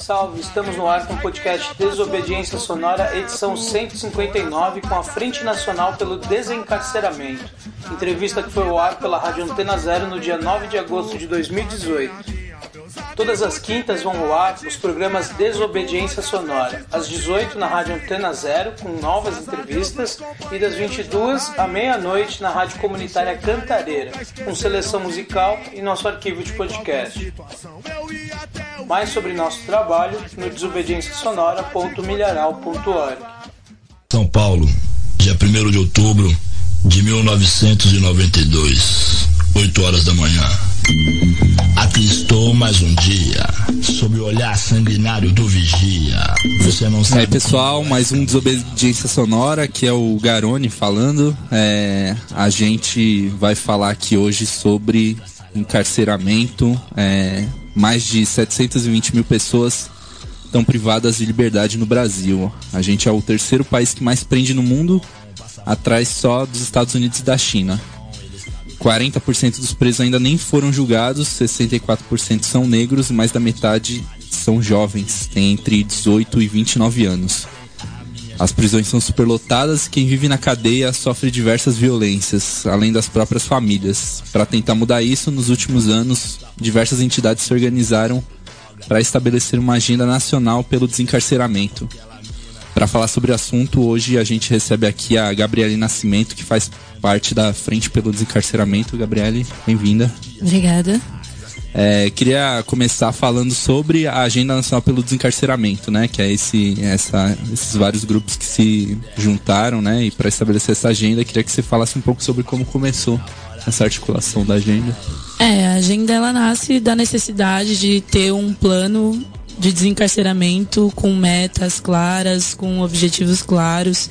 salve! Estamos no ar com o podcast Desobediência Sonora, edição 159, com a Frente Nacional pelo Desencarceramento. Entrevista que foi ao ar pela Rádio Antena Zero no dia 9 de agosto de 2018. Todas as quintas vão ao ar os programas Desobediência Sonora, às 18 na Rádio Antena Zero, com novas entrevistas, e das 22 à meia-noite na Rádio Comunitária Cantareira, com seleção musical e nosso arquivo de podcast. Mais sobre nosso trabalho no desobedienciasonora.milharal.org. São Paulo, dia 1º de outubro de 1992, 8 horas da manhã. Aqui estou mais um dia, sob o olhar sanguinário do vigia. Você não sabe. E aí, pessoal, mais um Desobediência Sonora, que é o Garone falando. A gente vai falar aqui hoje sobre encarceramento. Mais de 720 mil pessoas estão privadas de liberdade no Brasil. A gente é o terceiro país que mais prende no mundo, atrás só dos Estados Unidos e da China. 40% dos presos ainda nem foram julgados, 64% são negros e mais da metade são jovens, têm entre 18 e 29 anos. As prisões são superlotadas e quem vive na cadeia sofre diversas violências, além das próprias famílias. Para tentar mudar isso, nos últimos anos, diversas entidades se organizaram para estabelecer uma agenda nacional pelo desencarceramento. Para falar sobre o assunto, hoje a gente recebe aqui a Gabriele Nascimento, que faz parte da Frente pelo Desencarceramento. Gabriele, bem-vinda. Obrigada. Queria começar falando sobre a Agenda Nacional pelo Desencarceramento, né? Que é esses vários grupos que se juntaram, né? E para estabelecer essa agenda, queria que você falasse um pouco sobre como começou essa articulação da agenda. A agenda ela nasce da necessidade de ter um plano de desencarceramento com metas claras, com objetivos claros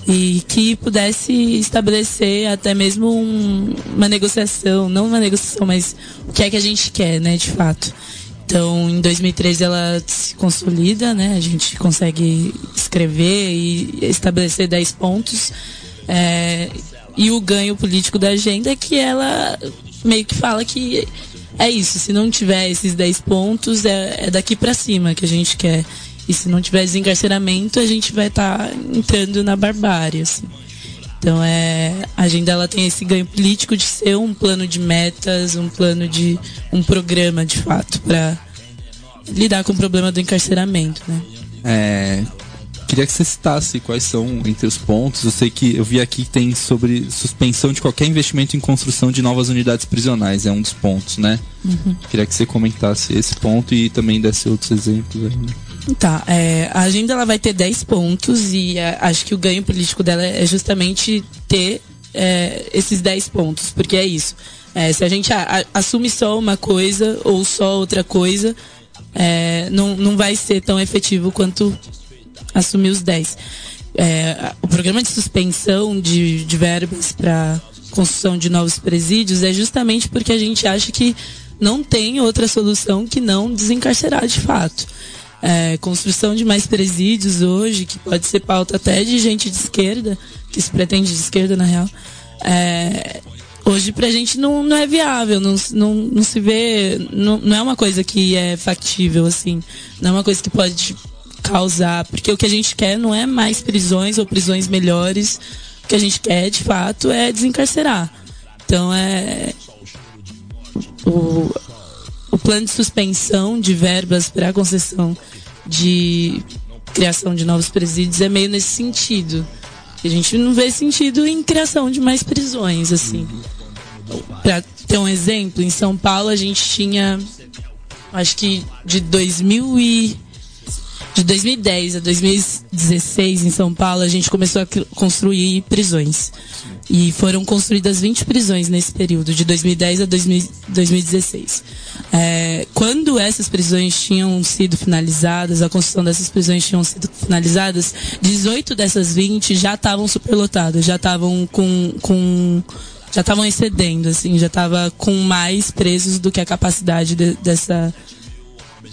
e que pudesse estabelecer até mesmo uma negociação, não uma negociação, mas o que é que a gente quer, né, de fato. Então, em 2013 ela se consolida, né, a gente consegue escrever e estabelecer 10 pontos, e o ganho político da agenda é que ela meio que fala que é isso, se não tiver esses 10 pontos, é daqui pra cima que a gente quer. E se não tiver desencarceramento, a gente vai estar entrando na barbárie, assim. Então, a agenda ela tem esse ganho político de ser um plano de metas, um programa, de fato, para lidar com o problema do encarceramento, né? Queria que você citasse quais são entre os pontos. Eu sei que eu vi aqui que tem sobre suspensão de qualquer investimento em construção de novas unidades prisionais, é um dos pontos, né? Uhum. Queria que você comentasse esse ponto e também desse outros exemplos aí, né? Tá, a agenda ela vai ter 10 pontos e acho que o ganho político dela é justamente ter esses 10 pontos, porque é isso. Se a gente assume só uma coisa ou só outra coisa, não vai ser tão efetivo quanto assumir os 10. O programa de suspensão de verbas para construção de novos presídios é justamente porque a gente acha que não tem outra solução que não desencarcerar de fato. Construção de mais presídios hoje, que pode ser pauta até de gente de esquerda, que se pretende de esquerda na real, hoje pra gente não é viável, não se vê, não é uma coisa que é factível, assim, não é uma coisa que pode causar, porque o que a gente quer não é mais prisões ou prisões melhores, o que a gente quer de fato é desencarcerar. Então o plano de suspensão de verbas para a concessão de criação de novos presídios é meio nesse sentido. A gente não vê sentido em criação de mais prisões, assim. Para ter um exemplo, em São Paulo a gente tinha, acho que de 2010 a 2016 em São Paulo a gente começou a construir prisões. E foram construídas 20 prisões nesse período, de 2010 a 2016. Quando essas prisões tinham sido finalizadas, a construção dessas prisões tinham sido finalizadas, 18 dessas 20 já estavam superlotadas, já estavam já estavam excedendo, assim, já estava com mais presos do que a capacidade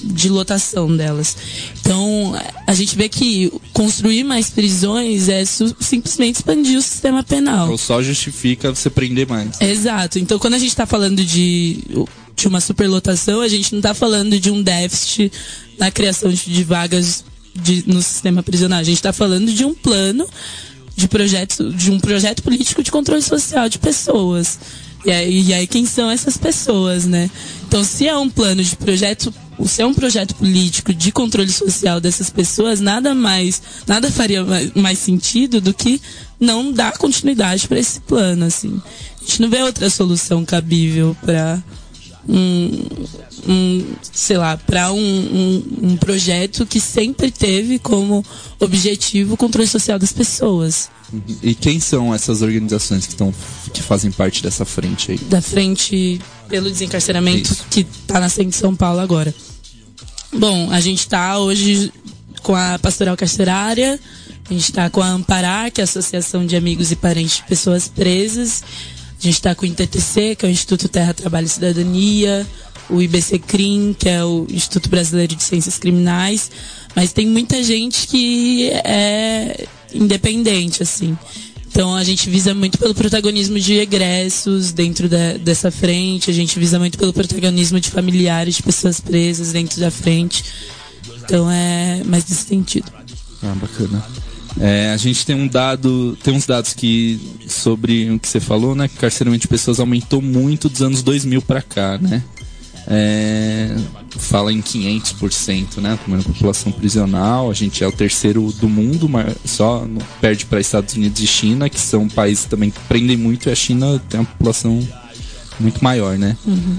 de lotação delas. Então, a gente vê que construir mais prisões é simplesmente expandir o sistema penal. Ou só justifica você prender mais. Exato. Então, quando a gente está falando de de uma superlotação, a gente não está falando de um déficit na criação de vagas no sistema prisional. A gente está falando de um plano de um projeto político de controle social de pessoas. E aí quem são essas pessoas, né? Então, se é um projeto político de controle social dessas pessoas, nada faria mais sentido do que não dar continuidade para esse plano, assim. A gente não vê outra solução cabível para um projeto que sempre teve como objetivo o controle social das pessoas. E quem são essas organizações que fazem parte dessa frente aí? Da Frente pelo Desencarceramento, que está nascendo em São Paulo agora. Bom, a gente está hoje com a Pastoral Carcerária, a gente está com a Amparar, que é a Associação de Amigos e Parentes de Pessoas Presas, a gente está com o INTTC, que é o Instituto Terra, Trabalho e Cidadania, o IBC-CRIM, que é o Instituto Brasileiro de Ciências Criminais, mas tem muita gente que é independente, assim. Então a gente visa muito pelo protagonismo de egressos dentro dessa frente, a gente visa muito pelo protagonismo de familiares de pessoas presas dentro da frente. Então é mais nesse sentido. Ah, bacana. A gente tem uns dados sobre o que você falou, né? Que o carceramento de pessoas aumentou muito dos anos 2000 para cá, né? Fala em 500%, né? Tamanho da população prisional. A gente é o terceiro do mundo, mas só perde para Estados Unidos e China, que são países também que prendem muito, e a China tem uma população muito maior, né? Uhum.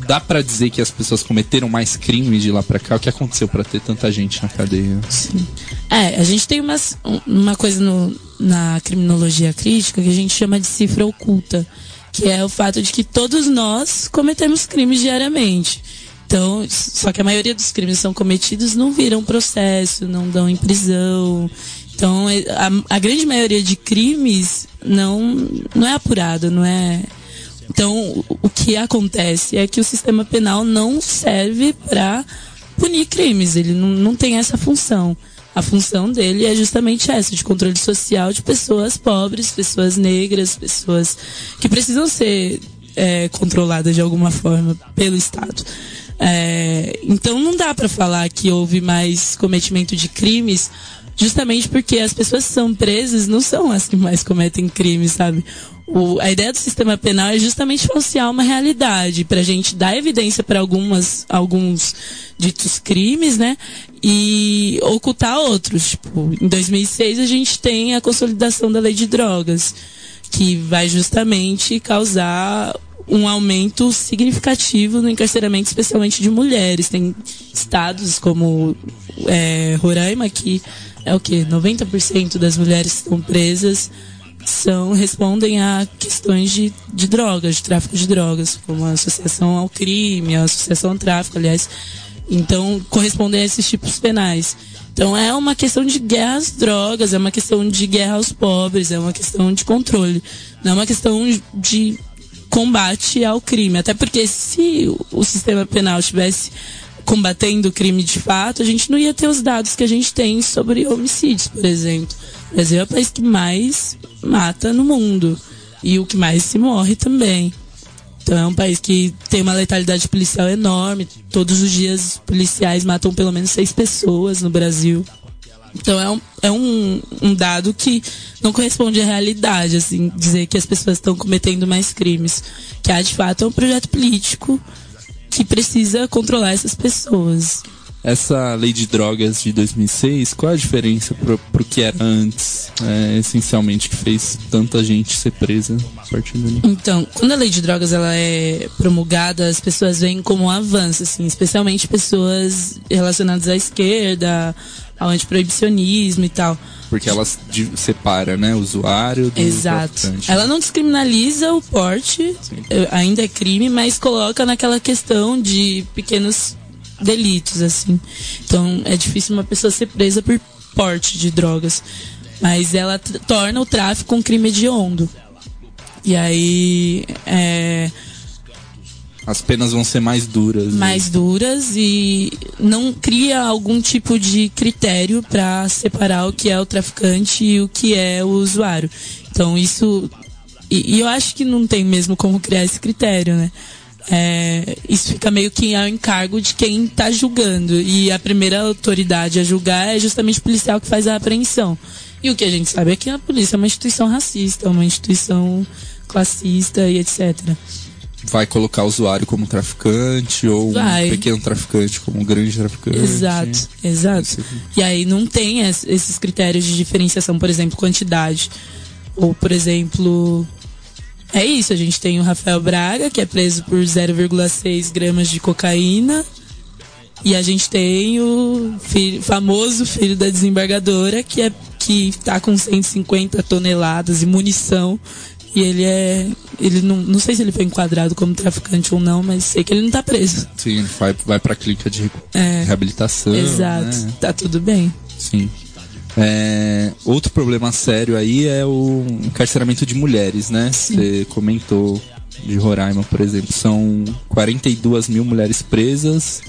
Dá pra dizer que as pessoas cometeram mais crimes de lá pra cá? O que aconteceu pra ter tanta gente na cadeia? Sim. A gente tem uma coisa na criminologia crítica que a gente chama de cifra oculta, que é o fato de que todos nós cometemos crimes diariamente. Então, só que a maioria dos crimes que são cometidos não viram processo, não dão em prisão. Então, a grande maioria de crimes não é apurado, não é... Então, o que acontece é que o sistema penal não serve para punir crimes, ele não tem essa função. A função dele é justamente essa, de controle social de pessoas pobres, pessoas negras, pessoas que precisam ser controladas de alguma forma pelo Estado. Então, não dá para falar que houve mais cometimento de crimes, justamente porque as pessoas que são presas não são as que mais cometem crimes, sabe? A ideia do sistema penal é justamente falsear uma realidade, pra gente dar evidência para alguns ditos crimes, né? E ocultar outros. Tipo, em 2006 a gente tem a consolidação da lei de drogas, que vai justamente causar um aumento significativo no encarceramento, especialmente de mulheres. Tem estados como Roraima, que é o quê? 90% das mulheres que estão presas respondem a questões de drogas, de tráfico de drogas, como a associação ao crime, a associação ao tráfico, aliás. Então, correspondem a esses tipos penais. Então, é uma questão de guerra às drogas, é uma questão de guerra aos pobres, é uma questão de controle. Não é uma questão de combate ao crime. Até porque se o sistema penal estivesse combatendo o crime de fato, a gente não ia ter os dados que a gente tem sobre homicídios, por exemplo. O Brasil é o país que mais mata no mundo e o que mais se morre também. Então é um país que tem uma letalidade policial enorme. Todos os dias os policiais matam pelo menos 6 pessoas no Brasil. Então é um dado que não corresponde à realidade, assim, dizer que as pessoas estão cometendo mais crimes. Que há de fato é um projeto político que precisa controlar essas pessoas. Essa lei de drogas de 2006, qual a diferença pro que era antes, essencialmente, que fez tanta gente ser presa a partir dali? Então, quando a lei de drogas ela é promulgada, as pessoas veem como um avanço, assim, especialmente pessoas relacionadas à esquerda, ao antiproibicionismo e tal. Porque ela separa, né, o usuário do traficante. Ela não descriminaliza o porte, ainda é crime, mas coloca naquela questão de pequenos delitos, assim. Então é difícil uma pessoa ser presa por porte de drogas, mas ela torna o tráfico um crime hediondo. E aí as penas vão ser mais duras. Mais duras e não cria algum tipo de critério para separar o que é o traficante e o que é o usuário. Então isso E eu acho que não tem mesmo como criar esse critério, né? Isso fica meio que ao encargo de quem está julgando. E a primeira autoridade a julgar é justamente o policial que faz a apreensão. E o que a gente sabe é que a polícia é uma instituição racista, uma instituição classista e etc. Vai colocar o usuário como traficante ou um pequeno traficante como um grande traficante. Exato. E aí não tem esses critérios de diferenciação, por exemplo, quantidade. Ou, por exemplo... É isso, a gente tem o Rafael Braga, que é preso por 0,6 gramas de cocaína. E a gente tem o famoso filho da desembargadora, que tá com 150 toneladas de munição. E ele não sei se ele foi enquadrado como traficante ou não, mas sei que ele não tá preso. Sim, ele vai pra clínica de reabilitação. Exato, né? Tá tudo bem. Sim. Outro problema sério aí é o encarceramento de mulheres, né? Sim. Você comentou de Roraima, por exemplo. São 42 mil mulheres presas,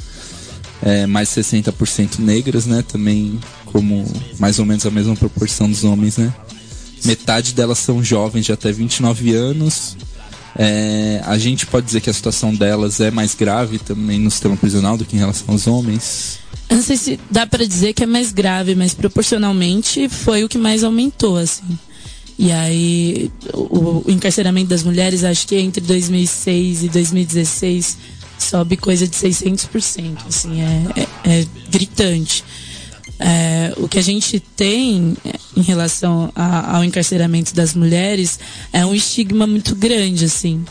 mais 60% negras, né? Também como mais ou menos a mesma proporção dos homens, né? Metade delas são jovens de até 29 anos. A gente pode dizer que a situação delas é mais grave também no sistema prisional do que em relação aos homens? Eu não sei se dá pra dizer que é mais grave, mas proporcionalmente foi o que mais aumentou, assim. E aí, o encarceramento das mulheres, acho que entre 2006 e 2016 sobe coisa de 600%, assim, é gritante. O que a gente tem em relação ao encarceramento das mulheres é um estigma muito grande, assim.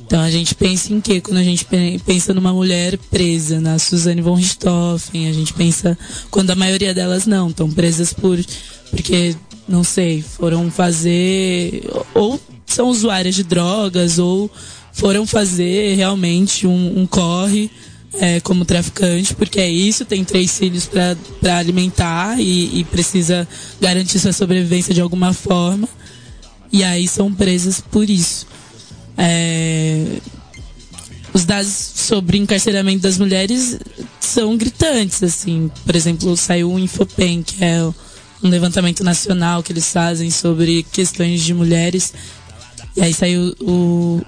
Então a gente pensa em quê? Quando a gente pensa numa mulher presa, na Suzane von Richthofen, a gente pensa quando a maioria delas não, estão presas porque, não sei, foram fazer, ou são usuárias de drogas, ou foram fazer realmente um corre como traficante, porque é isso, tem 3 filhos para alimentar e precisa garantir sua sobrevivência de alguma forma, e aí são presas por isso. Os dados sobre encarceramento das mulheres são gritantes, assim. Por exemplo, saiu o Infopem, que é um levantamento nacional que eles fazem sobre questões de mulheres, e aí saiu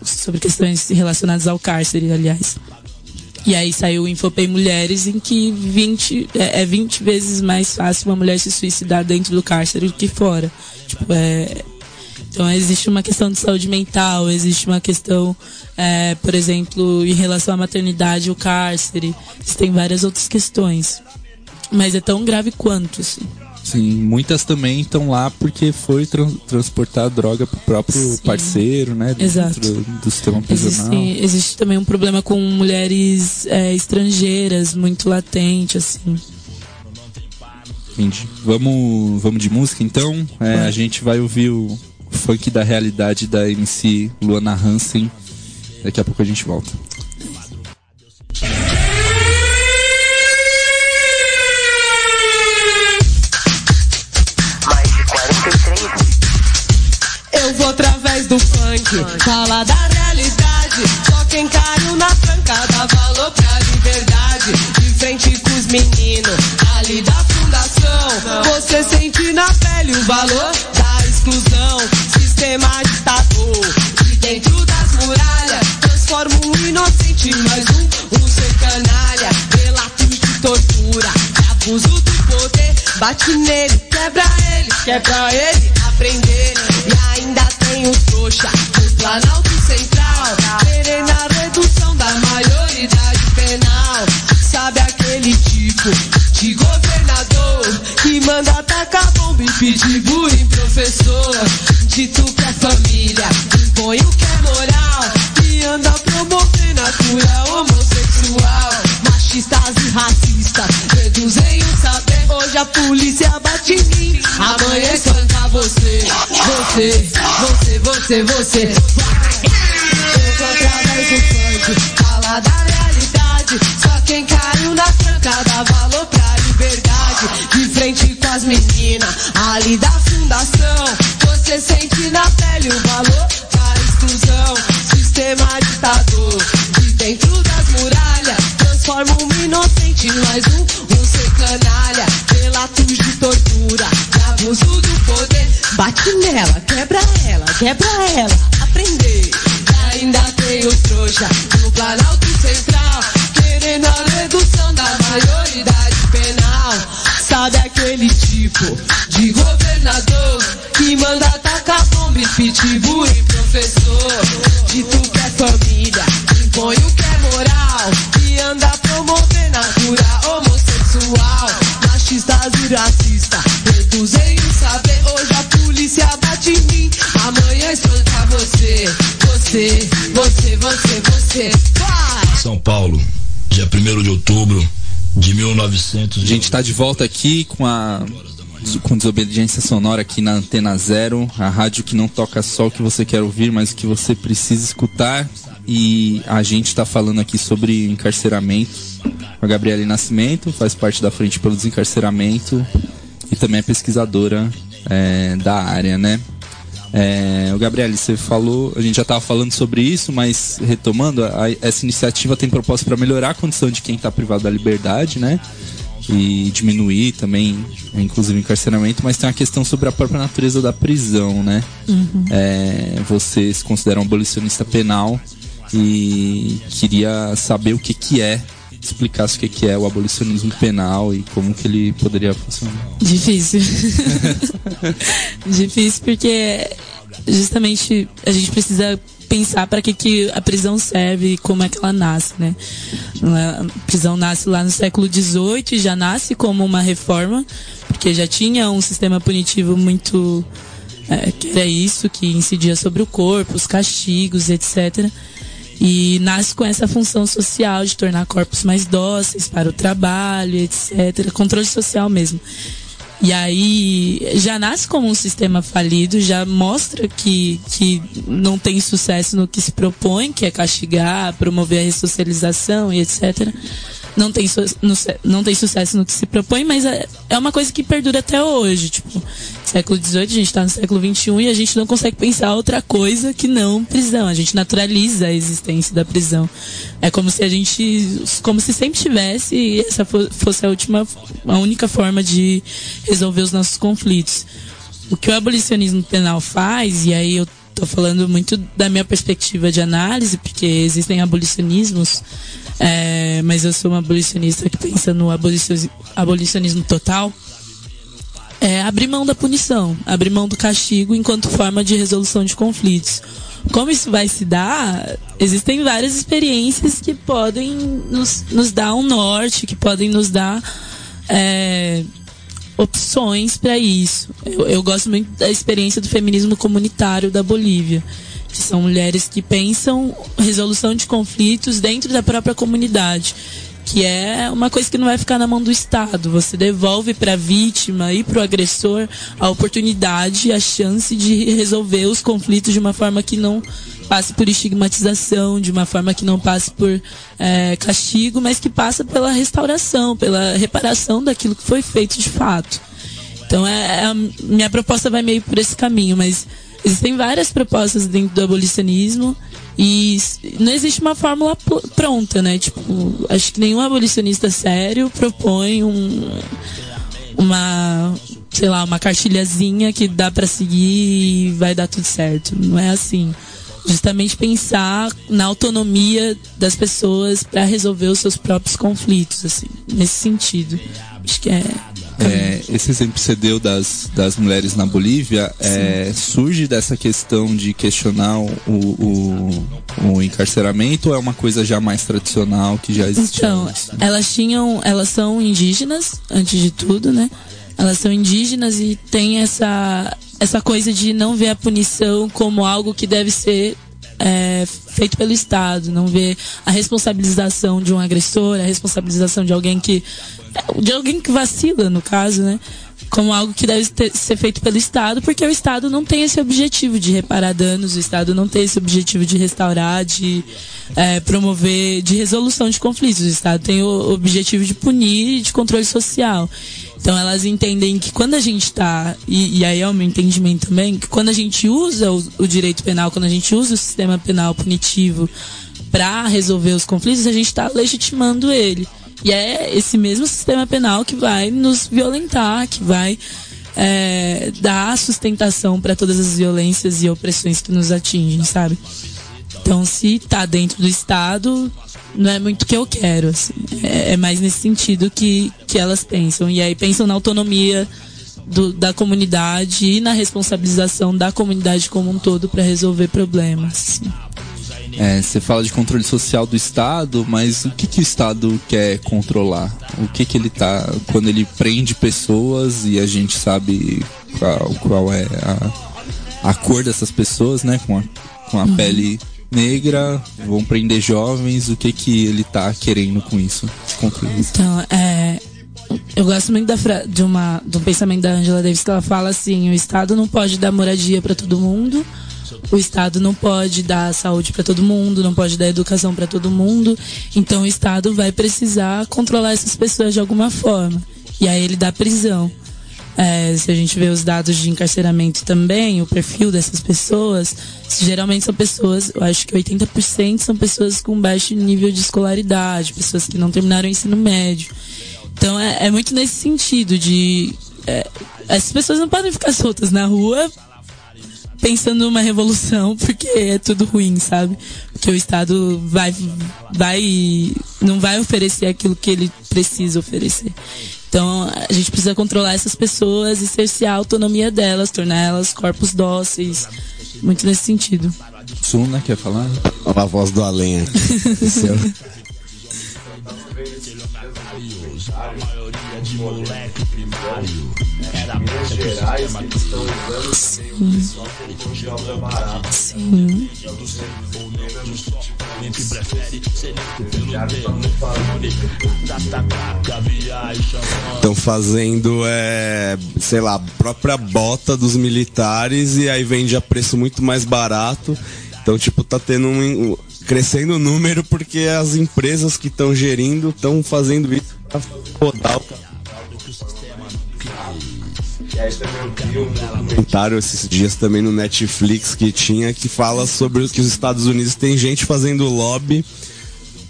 sobre questões relacionadas ao cárcere, aliás. E aí saiu o Infopem Mulheres, em que 20 vezes mais fácil uma mulher se suicidar dentro do cárcere do que fora. Então existe uma questão de saúde mental, existe uma questão, por exemplo, em relação à maternidade e o cárcere. Existem várias outras questões. Mas é tão grave quanto, assim. Sim, muitas também estão lá porque foi transportar droga pro próprio parceiro, né? Exato. Do sistema prisional. Existe também um problema com mulheres estrangeiras, muito latente, assim. Entendi. Vamos de música, então? A gente vai ouvir o Funk da Realidade da MC Luana Hansen. Daqui a pouco a gente volta. Eu vou através do funk falar da realidade. Só quem caiu na tranca dá valor pra liberdade. De frente com os meninos ali da fundação, você sente na pele o valor da exclusão. Sistema ditador de dentro das muralhas transforma um inocente em mais um ser canalha. Relatos de tortura, de abuso do poder. Bate nele, quebra ele, aprender. E ainda tem os trouxa no Planalto Central, querendo a redução da maioridade penal. Sabe aquele tipo de governador que manda atacar bomba e pedir bullying, professor? Dito que é família, impõe o que é moral e anda promovendo a cura homossexual. Machistas e racistas reduzem o saber. Hoje a polícia bate em mim, amanhã espanca você. Eu vou através do funk falar da realidade. Só quem caiu na tranca dá valor pra liberdade. De frente com as meninas ali da fundação, você sente na pele o valor da exclusão. Sistema ditador de dentro das muralhas transforma um inocente em mais um ser canalha. Relatos de tortura, de abuso do poder. Bate nela, quebra ela, prender. E ainda tem os trouxa no Planalto Central, querendo a redução da maioridade penal. Sabe aquele tipo de governador que manda tacar bomba e pitbull em professor? Dito que é família, impõe o que é moral e anda promovendo a cura homossexual. Machistas e racistas reduzem o saber. Hoje a polícia bate em mim, amanhã espanca você. Vai! São Paulo, dia 1º de outubro de 1900. A gente tá de volta aqui com Desobediência Sonora aqui na Antena Zero, a rádio que não toca só o que você quer ouvir, mas o que você precisa escutar. E a gente tá falando aqui sobre encarceramento com a Gabriele Nascimento, faz parte da Frente pelo Desencarceramento e também é pesquisadora da área, né? O Gabriele, você falou, a gente já estava falando sobre isso, mas retomando, essa iniciativa tem proposta para melhorar a condição de quem está privado da liberdade, né? E diminuir também, inclusive, o encarceramento, mas tem uma questão sobre a própria natureza da prisão, né? Uhum. Você se considera um abolicionista penal e queria saber o que é, explicasse o que é o abolicionismo penal e como que ele poderia funcionar. Difícil. Difícil porque justamente a gente precisa pensar para que a prisão serve e como é que ela nasce, né? A prisão nasce lá no século XVIII e já nasce como uma reforma, porque já tinha um sistema punitivo muito... que era isso, que incidia sobre o corpo, os castigos, etc., e nasce com essa função social de tornar corpos mais dóceis para o trabalho, etc. Controle social mesmo. E aí já nasce como um sistema falido, já mostra que não tem sucesso no que se propõe, que é castigar, promover a ressocialização e etc. Não tem sucesso no que se propõe, mas é uma coisa que perdura até hoje. Tipo, século XVIII, a gente está no século XXI e a gente não consegue pensar outra coisa que não prisão. A gente naturaliza a existência da prisão. É como se sempre tivesse e essa fosse a única forma de resolver os nossos conflitos. O que o abolicionismo penal faz, e aí eu tô falando muito da minha perspectiva de análise, porque existem abolicionismos, mas eu sou uma abolicionista que pensa no abolicionismo total, abrir mão da punição, abrir mão do castigo enquanto forma de resolução de conflitos. Como isso vai se dar? Existem várias experiências que podem nos dar um norte, que podem nos dar opções para isso. Eu gosto muito da experiência do feminismo comunitário da Bolívia, que são mulheres que pensam resolução de conflitos dentro da própria comunidade, que é uma coisa que não vai ficar na mão do Estado. Você devolve para a vítima e para o agressor a oportunidade, a chance de resolver os conflitos de uma forma que não passe por estigmatização, de uma forma que não passe por castigo, mas que passa pela restauração, pela reparação daquilo que foi feito de fato. Então a minha proposta vai meio por esse caminho, mas existem várias propostas dentro do abolicionismo e não existe uma fórmula pronta, né? Tipo, acho que nenhum abolicionista sério propõe uma cartilhazinha que dá para seguir e vai dar tudo certo. Não é assim. Justamente pensar na autonomia das pessoas para resolver os seus próprios conflitos, assim, nesse sentido. Acho que esse exemplo que você deu das mulheres na Bolívia surge dessa questão de questionar o encarceramento ou é uma coisa já mais tradicional que já existia? Então, elas são indígenas, antes de tudo, né? Elas são indígenas e tem essa coisa de não ver a punição como algo que deve ser feito pelo Estado, não ver a responsabilização de um agressor, a responsabilização de alguém que vacila, no caso, né? Como algo que deve ser feito pelo Estado, porque o Estado não tem esse objetivo de reparar danos, o Estado não tem esse objetivo de restaurar, de promover, de resolução de conflitos. O Estado tem o objetivo de punir e de controle social. Então elas entendem que quando a gente está, e aí é o meu entendimento também, que quando a gente usa o direito penal, quando a gente usa o sistema penal punitivo para resolver os conflitos, a gente está legitimando ele. E é esse mesmo sistema penal que vai nos violentar, que vai dar sustentação para todas as violências e opressões que nos atingem, sabe? Então, se tá dentro do Estado, não é muito o que eu quero, assim. É mais nesse sentido que elas pensam. E aí pensam na autonomia da comunidade e na responsabilização da comunidade como um todo para resolver problemas. Você fala de controle social do Estado, mas o que o Estado quer controlar? O que ele tá... Quando ele prende pessoas e a gente sabe qual é a cor dessas pessoas, né? Com a pele negra, vão prender jovens, o que ele tá querendo com isso? Então, eu gosto muito de um pensamento da Angela Davis, que ela fala assim: o Estado não pode dar moradia para todo mundo, o Estado não pode dar saúde para todo mundo, não pode dar educação para todo mundo, então o Estado vai precisar controlar essas pessoas de alguma forma, e aí ele dá prisão. Se a gente vê os dados de encarceramento também, o perfil dessas pessoas, geralmente são pessoas, eu acho que 80% são pessoas com baixo nível de escolaridade, pessoas que não terminaram o ensino médio. Então é muito nesse sentido de... essas pessoas não podem ficar soltas na rua pensando numa revolução, porque é tudo ruim, sabe? Porque o Estado não vai oferecer aquilo que ele precisa oferecer. Então, a gente precisa controlar essas pessoas e cercear a autonomia delas, tornar elas corpos dóceis, muito nesse sentido. Suna, quer falar? A voz do além aqui. A maioria de moleque primário era Minas Gerais que estão usando o pessoal como de obra barata. Sim. Estão fazendo, sei lá, a própria bota dos militares e aí vende a preço muito mais barato. Então, tipo, tá tendo crescendo o número porque as empresas que estão gerindo estão fazendo isso para rodar o capital do sistema. E aí também eu vi um documentário esses dias também no Netflix que fala sobre que os Estados Unidos tem gente fazendo lobby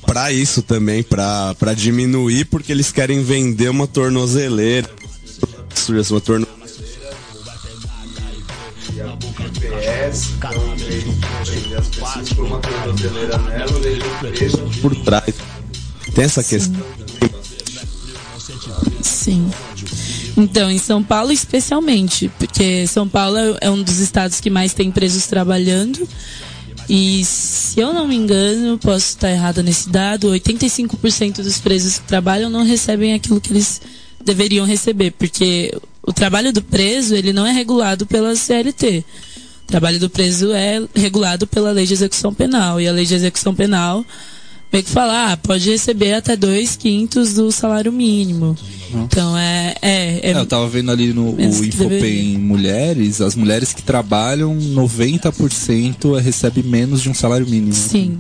para isso também, para diminuir, porque eles querem vender uma tornozeleira. Uma tornozeleira. E a PS, as pessoas por uma tornozeleira nela, deixam por trás. Tem essa questão. Sim. Então, em São Paulo especialmente, porque São Paulo é um dos estados que mais tem presos trabalhando. E se eu não me engano, posso estar errada nesse dado, 85% dos presos que trabalham não recebem aquilo que eles deveriam receber, porque o trabalho do preso, ele não é regulado pela CLT. O trabalho do preso é regulado pela Lei de Execução Penal, e a Lei de Execução Penal meio que fala, pode receber até 2/5 do salário mínimo. Então eu tava vendo ali no Infopem Mulheres, as mulheres que trabalham, 90% recebe menos de um salário mínimo. Sim,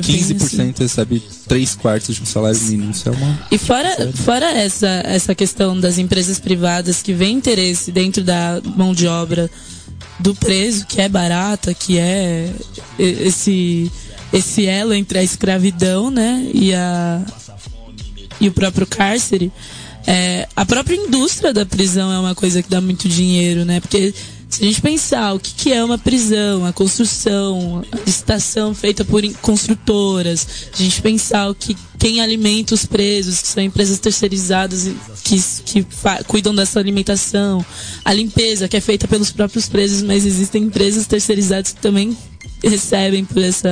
15% assim. recebe 3/4 de um salário mínimo. Isso é uma... E fora essa questão das empresas privadas que vê interesse dentro da mão de obra do preso, que é barata, que é esse elo entre a escravidão, né, e o próprio cárcere, a própria indústria da prisão é uma coisa que dá muito dinheiro, né, porque se a gente pensar o que é uma prisão, a construção, a licitação feita por construtoras, a gente pensar quem alimenta os presos, que são empresas terceirizadas que cuidam dessa alimentação, a limpeza que é feita pelos próprios presos, mas existem empresas terceirizadas que também recebem por esse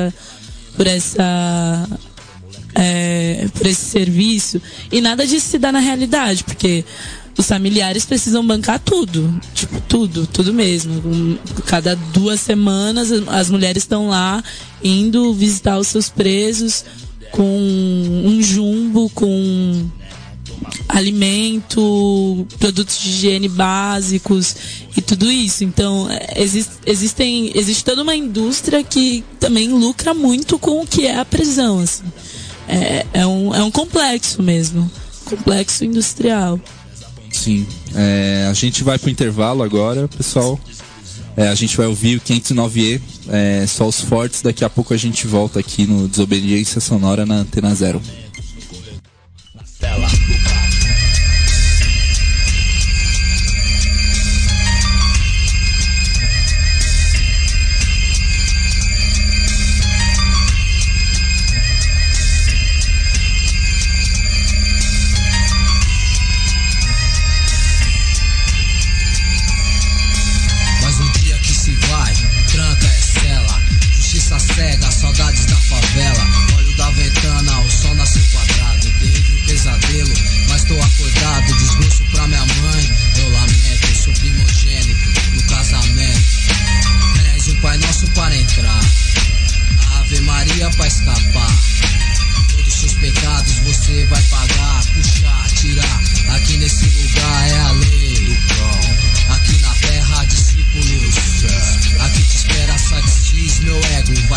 serviço, e nada disso se dá na realidade, porque os familiares precisam bancar tudo, tipo, tudo mesmo. Cada 2 semanas as mulheres estão lá indo visitar os seus presos com um jumbo, com alimento, produtos de higiene básicos e tudo isso. Então, existe toda uma indústria que também lucra muito com o que é a prisão, assim. É um complexo mesmo, complexo industrial. Sim. A gente vai pro intervalo agora, pessoal. A gente vai ouvir o 509E, só os fortes. Daqui a pouco a gente volta aqui no Desobediência Sonora na Antena Zero.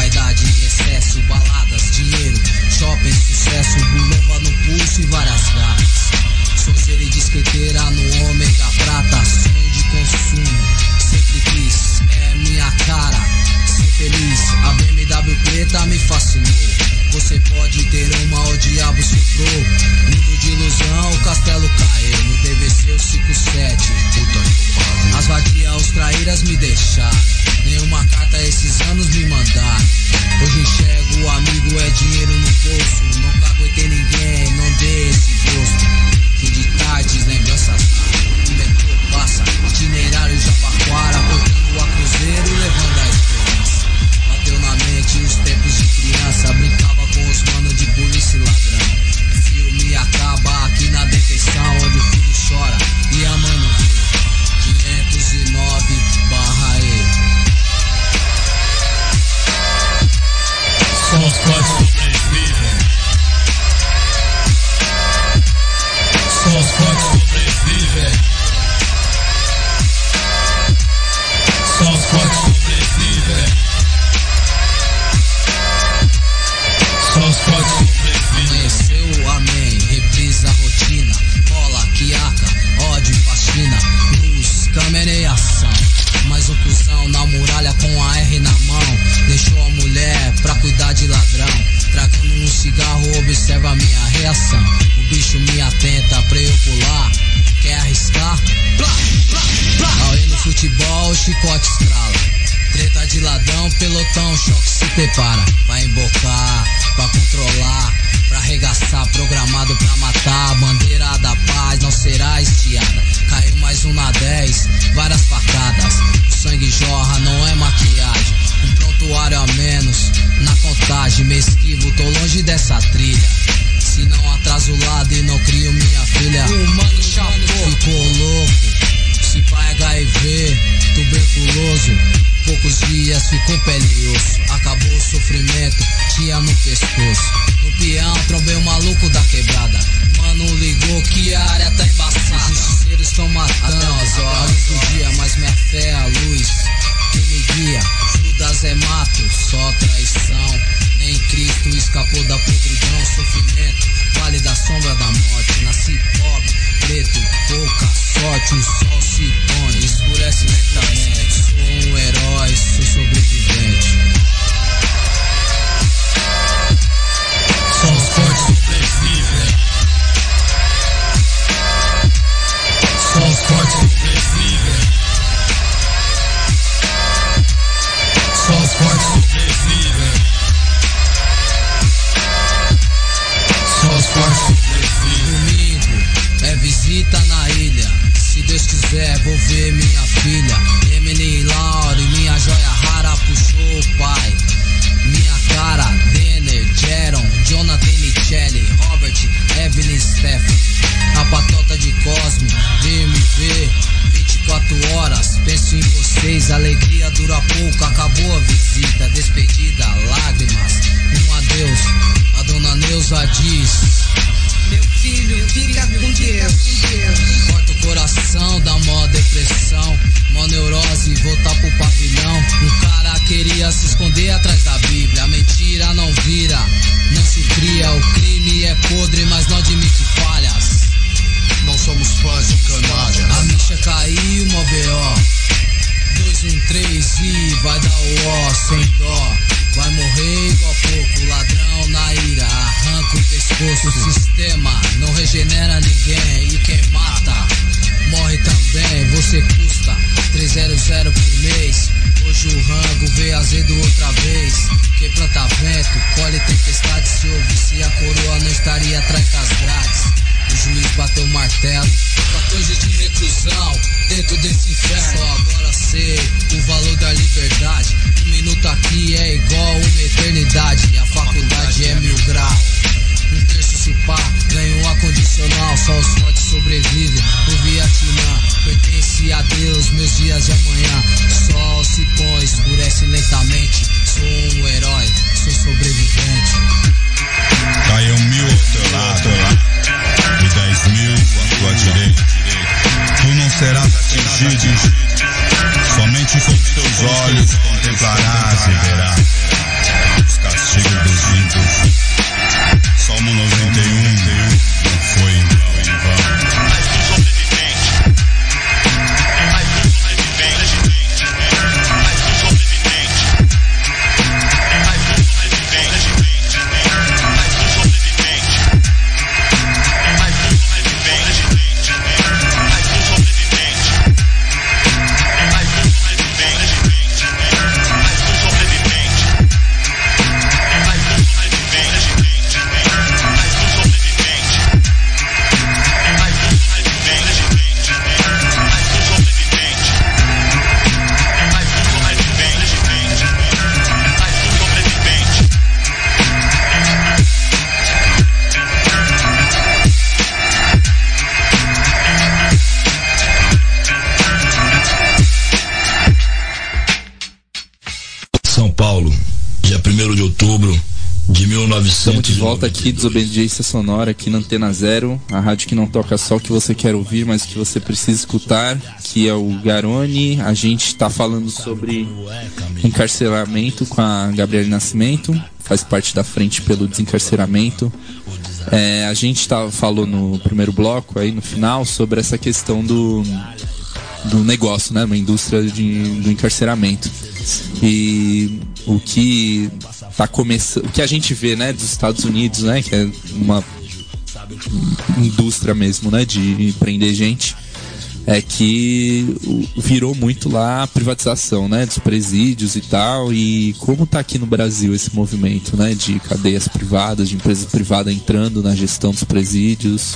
vaidade em excesso, baladas, dinheiro, shopping, sucesso, bulova no pulso e várias gatas. Sou ser e disqueteira no ômega prata, sonho de consumo, sempre quis, é minha cara, ser feliz, a BMW preta me fascinou. Você pode ter uma, o diabo soprou, mundo de ilusão, o castelo caiu, no DVC o 57, puta que pariu. As vadias, os traíras me deixaram, nenhuma carta esses anos me mandaram. Hoje enxergo o amigo é dinheiro no bolso, não caguetei ninguém, não dei esse gosto. Fim de tardes, lembranças, o metrô passa, itinerário Jabaquara, cortando a cruzeiro e levando a esperança. Bateu na mente os tempos de criança, brincava com os manos de polícia e ladrão. O filme acaba aqui na detenção, onde o filho chora e a mãe não vê. 509/E. Só os fortes sobrevivem. Só os fortes sobrevivem. Só os fortes sobrevivem. Só os fortes sobrevivem. Amanheceu, amém, reprisa a rotina, bola, quiaca, ódio, faxina, luz, câmera e ação. Mais um cuzão na muralha com a R na mão, deixou a mulher pra cuidar de ladrão. Tragando um cigarro, observa a minha reação. O bicho me atenta pra eu pular, quer arriscar? Plá, plá, plá. Aue no futebol, o chicote estrala. Treta de ladrão, pelotão, choque se prepara. Vai embocar, pra controlar, pra arregaçar, programado pra matar. A bandeira da paz não será estiada. Caiu mais um na 10, várias facadas. O sangue jorra, não é maquiagem. Um prontuário a menos na contagem. Me esquivo, tô longe dessa trilha. Se não atraso o lado e não crio minha filha. O mano chapou, ficou louco. Se pai HIV, tuberculoso. Poucos dias ficou pele e osso. Acabou o sofrimento, tinha no pescoço. No peão, trombei o maluco da quebrada. Mano ligou que a área tá embaçada. Os justiceiros estão matando a luz do dia, mas minha fé é a luz que me guia. Judas é mato, só traição. Nem Cristo escapou da podridão. Sofrimento, vale da sombra da morte. Nasci pobre, preto, pouca sorte. O sol se põe, escurece lentamente. Sou um herói, sou sobrevivente. Só os fortes sobrevivem. Só os fortes sobrevivem. Só os fortes sobrevivem. Só os fortes sobrevivem. Domingo é visita na ilha. Se Deus quiser, vou ver minha filha. Emily Laure, minha joia rara, puxou o pai. Minha cara, Denner, Jaron, Jonathan Michele, Robert, Evelyn Stephanie. A patota de Cosme, veio me ver 24 horas, penso em vocês. Alegria dura pouco, acabou a visita. Despedida, lágrimas, um adeus. A dona Neuza diz: meu filho, fica com Deus. Corta o coração, dá mó depressão, mó neurose, voltar pro pavilhão. Um cara queria se esconder atrás da Bíblia. A mentira não vira, não se cria. O crime é podre, mas não admite falhas. Não somos fãs de canalha. A micha caiu, mó B.O. 213 e vai dar o ó sem dó. Vai morrer igual pouco, ladrão na ira, arranca o pescoço. O sistema não regenera ninguém e quem mata morre também. Você custa 300 por mês. Hoje o rango veio azedo outra vez. Quem planta vento, colhe tempestade. Se ouvisse a coroa não estaria atrás das grades. O juiz bateu o martelo, 14 de reclusão dentro desse inferno. Só agora sei o valor da liberdade. Um minuto aqui é igual uma eternidade. A faculdade é 1000 graus. Um terço se pá, ganhou a condicional. Só os fortes sobrevivem. O Vietnã pertence a Deus, meus dias de amanhã. Sol se põe, escurece lentamente. Sou um herói, sou sobrevivente. Caiu 1000 ao teu lado e 10.000 à tua direita. Tu não serás atingido, somente com teus olhos contemplarás e verás. São Paulo, dia 1º de outubro de 1900. Estamos de volta aqui, Desobediência Sonora, aqui na Antena Zero, a rádio que não toca só o que você quer ouvir, mas o que você precisa escutar, que é o Garone. A gente está falando sobre encarceramento com a Gabriele Nascimento, faz parte da Frente pelo Desencarceramento. A gente falou no primeiro bloco, aí no final, sobre essa questão do negócio, né, uma indústria do encarceramento. E o que tá começando, o que a gente vê, né, dos Estados Unidos, né, que é uma indústria mesmo, né, de prender gente, é que virou muito lá a privatização, né, dos presídios e tal. E como tá aqui no Brasil esse movimento, né, de cadeias privadas, de empresas privadas entrando na gestão dos presídios?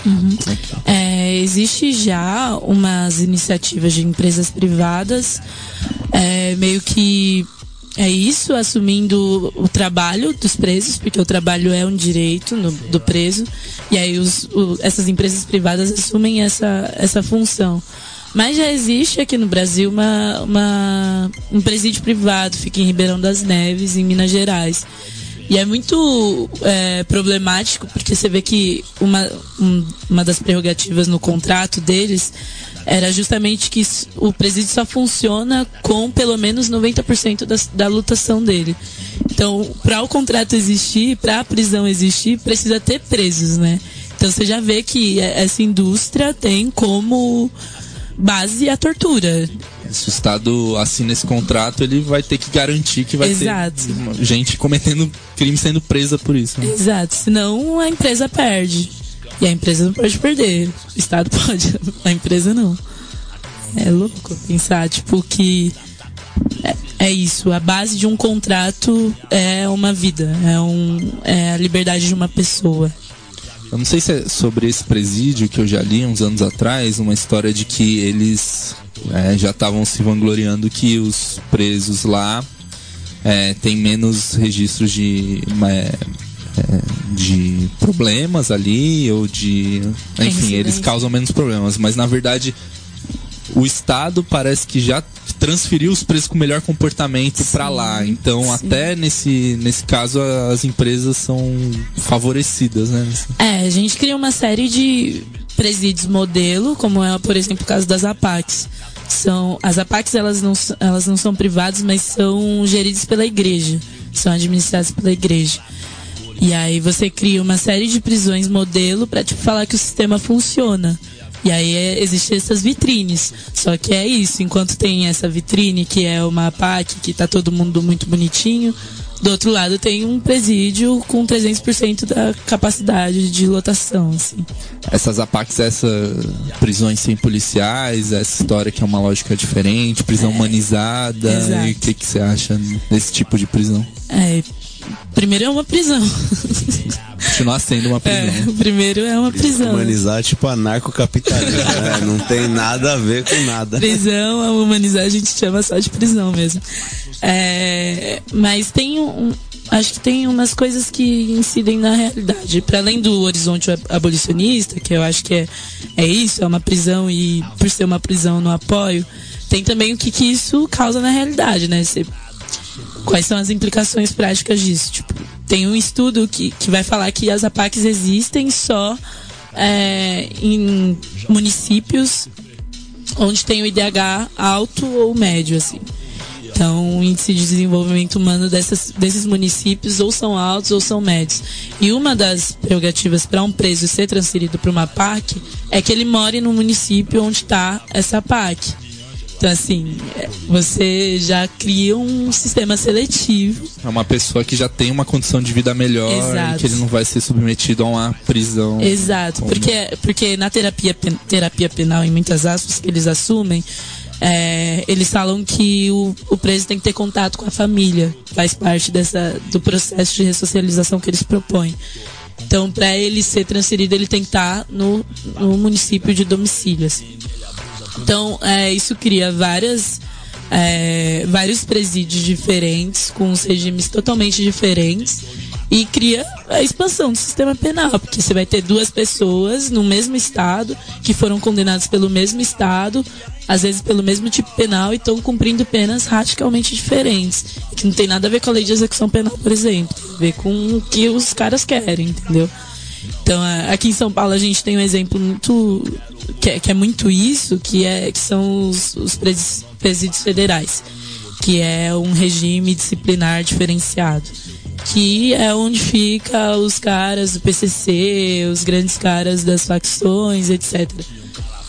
Existe já umas iniciativas de empresas privadas, meio que isso, assumindo o trabalho dos presos, porque o trabalho é um direito do preso, e aí essas empresas privadas assumem essa função. Mas já existe aqui no Brasil um presídio privado, fica em Ribeirão das Neves, em Minas Gerais. E é muito problemático, porque você vê que uma das prerrogativas no contrato deles era justamente que o presídio só funciona com pelo menos 90% da lotação dele. Então, para o contrato existir, para a prisão existir, precisa ter presos, né? Então você já vê que essa indústria tem como base a tortura. Se o Estado assina esse contrato, ele vai ter que garantir que vai ter gente cometendo crime sendo presa por isso, né? Exato, senão a empresa perde. E a empresa não pode perder. O Estado pode, a empresa não. É louco pensar, tipo, que é isso. A base de um contrato é uma vida, é a liberdade de uma pessoa. Eu não sei se é sobre esse presídio que eu já li uns anos atrás, uma história de que eles já estavam se vangloriando que os presos lá têm menos registros de problemas ali, ou de... Enfim, eles causam menos problemas, mas na verdade o Estado parece que já transferiu os presos com melhor comportamento para lá. Então, até nesse caso, as empresas são favorecidas, né? A gente cria uma série de presídios modelo, como é, por exemplo, o caso das APACs. As APACs, elas não são privadas, mas são geridas pela igreja. São administradas pela igreja. E aí você cria uma série de prisões modelo para falar que o sistema funciona. E aí existem essas vitrines. Só que é isso, enquanto tem essa vitrine, que é uma APAC, que tá todo mundo muito bonitinho, do outro lado tem um presídio com 300% da capacidade de lotação, assim. Essas APACs, essas prisões sem policiais, essa história que é uma lógica diferente, prisão humanizada. Exato. E o que você acha desse tipo de prisão? Primeiro é uma prisão. Continuar sendo uma prisão. Primeiro é uma prisão. Humanizar, tipo anarcocapitalismo, né? Não tem nada a ver com nada. Prisão, a humanizar, a gente chama só de prisão mesmo. Mas tem acho que tem umas coisas que incidem na realidade. Para além do horizonte abolicionista, que eu acho que é isso, é uma prisão, e por ser uma prisão no apoio, tem também o que isso causa na realidade, né? Quais são as implicações práticas disso? Tipo, tem um estudo que vai falar que as APACs existem só em municípios onde tem o IDH alto ou médio, assim. Então, o índice de desenvolvimento humano desses municípios ou são altos ou são médios. E uma das prerrogativas para um preso ser transferido para uma APAC é que ele more no município onde está essa APAC. Então, assim, você já cria um sistema seletivo. É uma pessoa que já tem uma condição de vida melhor. Exato. E que ele não vai ser submetido a uma prisão. Exato, porque na terapia penal, em muitas aspas, que eles assumem, eles falam que o preso tem que ter contato com a família. Faz parte do processo de ressocialização que eles propõem. Então, para ele ser transferido, ele tem que estar no município de domicílio, assim. Então, isso cria vários presídios diferentes, com os regimes totalmente diferentes. e cria a expansão do sistema penal, porque você vai ter duas pessoas no mesmo estado que foram condenadas pelo mesmo estado, às vezes pelo mesmo tipo penal, e estão cumprindo penas radicalmente diferentes, que não tem nada a ver com a lei de execução penal, por exemplo, tem a ver com o que os caras querem, entendeu? Então, aqui em São Paulo a gente tem um exemplo muito que é muito isso, que são os presídios federais, que é um regime disciplinar diferenciado, que é onde fica os caras do PCC, os grandes caras das facções, etc.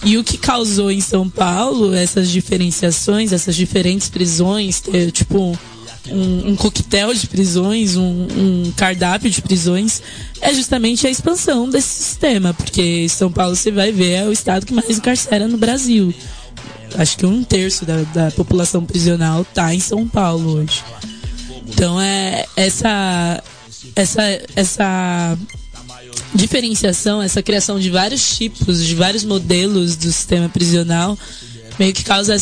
E o que causou em São Paulo essas diferenciações, essas diferentes prisões, ter tipo um coquetel de prisões, um cardápio de prisões, é justamente a expansão desse sistema, porque São Paulo, você vai ver, é o estado que mais encarcera no Brasil. Acho que 1/3 da população prisional está em São Paulo hoje. Então essa diferenciação, essa criação de vários tipos, de vários modelos do sistema prisional, meio que causa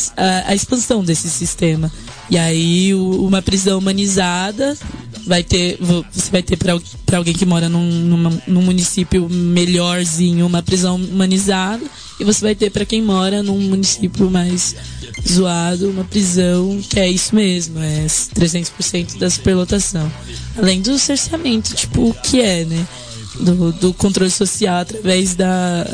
a expansão desse sistema. E aí uma prisão humanizada você vai ter para alguém que mora num município melhorzinho uma prisão humanizada, e você vai ter para quem mora num município mais zoado uma prisão que é isso mesmo, é 300% da superlotação. Além do cerceamento, tipo, o que é, né? Do controle social através da